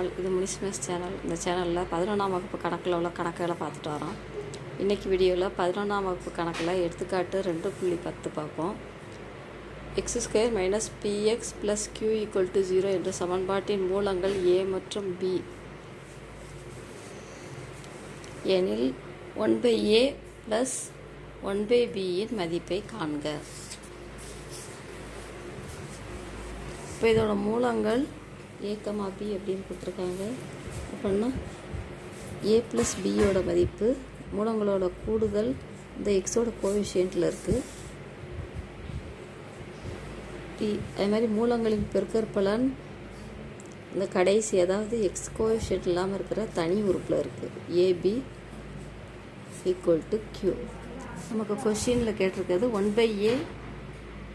All. இது Munis maths channel. இந்த சேனலில் 11ஆம் வகுப்பு கணக்கில் உள்ள கணக்குகளை பார்த்துட்டு வரோம். இன்றைக்கி வீடியோவில் 11ஆம் வகுப்பு கணக்கில் எடுத்துக்காட்டு 2.10 பார்ப்போம். x² - px + q = 0 என்ற சமன்பாட்டின் மூலங்கள் a மற்றும் b எனில் 1/a + 1/b இன் மதிப்பை காண்க. இப்போ இதோட மூலங்கள் a, b அப்படின்னு கொடுத்துருக்காங்க. அப்படின்னா a + bயோட மதிப்பு, மூலங்களோட கூடுதல் இந்த எக்ஸோட கோஎஃபிஷியன்ட்டில் இருக்குது. அதே மாதிரி மூலங்களின் பெருக்கற்பலன் இந்த கடைசி, அதாவது எக்ஸ் கோஎஃபிஷியன்ட் இல்லாமல் இருக்கிற தனி உறுப்பில் இருக்குது. ab = q. நமக்கு கொஷினில் கேட்டிருக்கிறது 1/a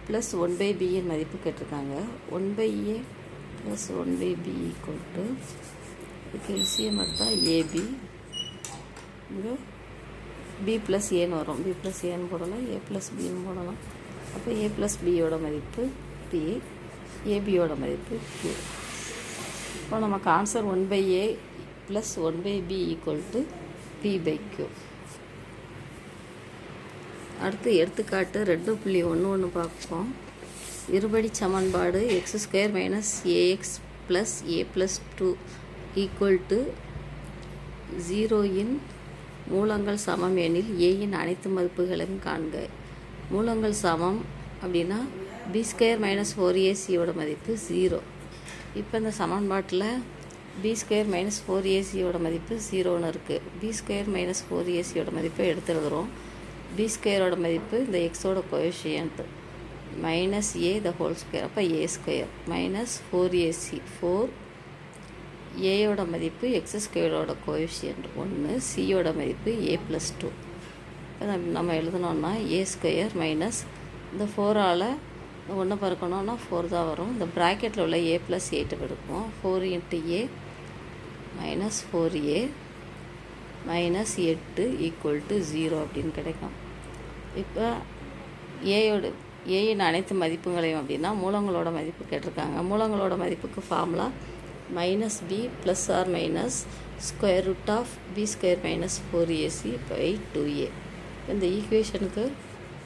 + 1/b இன் மதிப்பு கேட்டிருக்காங்க. 1/a + 1/b இதுக்கு எல்சிஎம் எடுத்தால் ab. இங்கே b + aன்னு வரும். b + aன்னு போடலாம், a + bன்னு போடலாம். அப்போ a + bயோட மதிப்பு p, abயோட மதிப்பு q. இப்போ நமக்கு ஆன்சர் 1/a + 1/b = p/q. அடுத்து எடுத்துக்காட்டு 2.11 பார்ப்போம். இருபடி சமன்பாடு x² - ax + a + 2 = 0 இன் மூலங்கள் சமம் எனில் a இன் அனைத்து மதிப்புகளையும் காண்க. மூலங்கள் சமம் அப்படின்னா b² - 4ac மதிப்பு 0. இப்போ இந்த சமன்பாட்டில் b² - 4ac மதிப்பு 0ன்னு இருக்குது. b² - 4ac மதிப்பை எடுத்து எழுதுகிறோம். b² மதிப்பு இந்த எக்ஸோட coefficient -a the whole square. அப்போ a² -4ac 4. a மதிப்பு x² கோஎஃபிஷியன்ட் 1, c மதிப்பு a + 2. நம்ம எழுதணும்னா a² இந்த 4ஆல் இந்த 1 பெருக்கணும்னா 4 தான் வரும். இந்த ப்ராக்கெட்டில் உள்ள a + 8 எடுப்போம். 4 × a - 4a - 8 = 0 அப்படின்னு கிடைக்கும். இப்போ ஏயின் அனைத்து மதிப்புகளையும் அப்படின்னா மூலங்களோட மதிப்பு கேட்டிருக்காங்க. மூலங்களோட மதிப்புக்கு formula -b + or -√b² - 4ac/2a. இந்த ஈக்குவேஷனுக்கு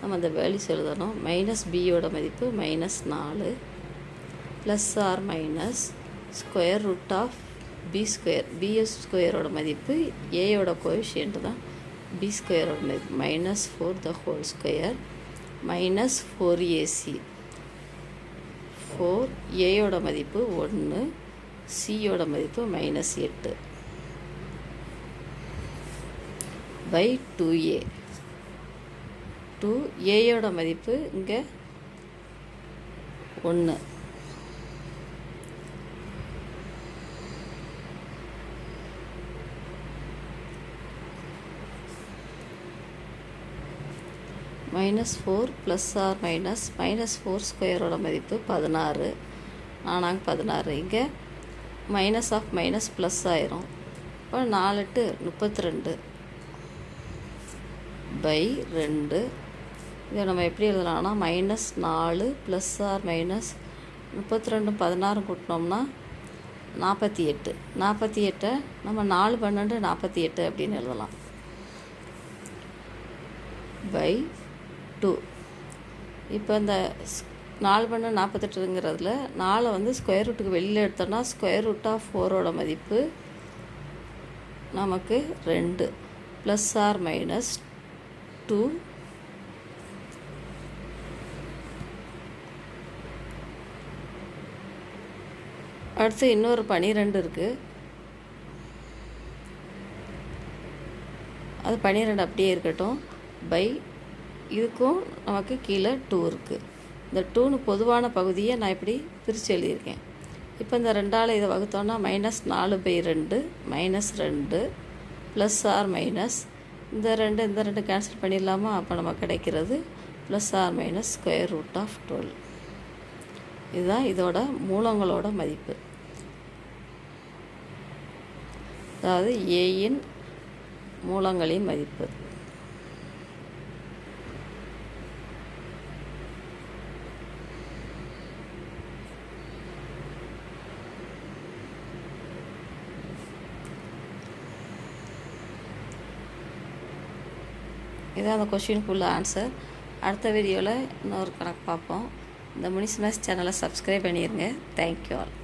நம்ம அந்த வேல்யூஸ் எழுதணும். -bயோட மதிப்பு -4 + or -√b². b² மதிப்பு a கோஎஃபிஷியன்ட் தான். b² மதிப்பு -4 the whole square -4ac. 4 a மதிப்பு 1, c மதிப்பு -8 /2a. 2a மதிப்பு இங்கே 1. -4 + or -4² மதிப்பு 16. 16. இங்கே -+ ஆயிரும். இப்போ 4 × 8 32/2. இதை நம்ம எப்படி எழுதலாம்னா -4 + or -32 16 கூட்டினோம்னா 48. 48 நம்ம 4 12 48 அப்படின்னு எழுதலாம் /2. இப்போ இந்த 4 12 48ங்கிறதுல 4 ஸ்கொயர் ரூட்டுக்கு வெளியில் எடுத்தோம்னா √4 மதிப்பு நமக்கு 2 + or -2. அடுத்து இன்னொரு 12 இருக்குது. அது 12 அப்படியே இருக்கட்டும். இதுக்கும் நமக்கு கீழே 2 இருக்குது. இந்த 2ன்னு பொதுவான பகுதியை நான் இப்படி பிரித்து எழுதியிருக்கேன். இப்போ இந்த 2ஆல் இதை வகுத்தோன்னா -4/2 -2 + or இந்த 2 கேன்சல் பண்ணிடலாமா? அப்போ நமக்கு கிடைக்கிறது + or -√12. இதுதான் இதோட மூலங்களோட மதிப்பு, அதாவது ஏயின் மூலங்களின் மதிப்பு. இதான் அந்த கொஷினுக்கு உள்ள ஆன்சர். அடுத்த வீடியோவில் இன்னொரு கணக்கு பார்ப்போம். இந்த முனிஸ் மேத்ஸ் சேனலை சப்ஸ்கிரைப் பண்ணிடுங்க. Thank you all.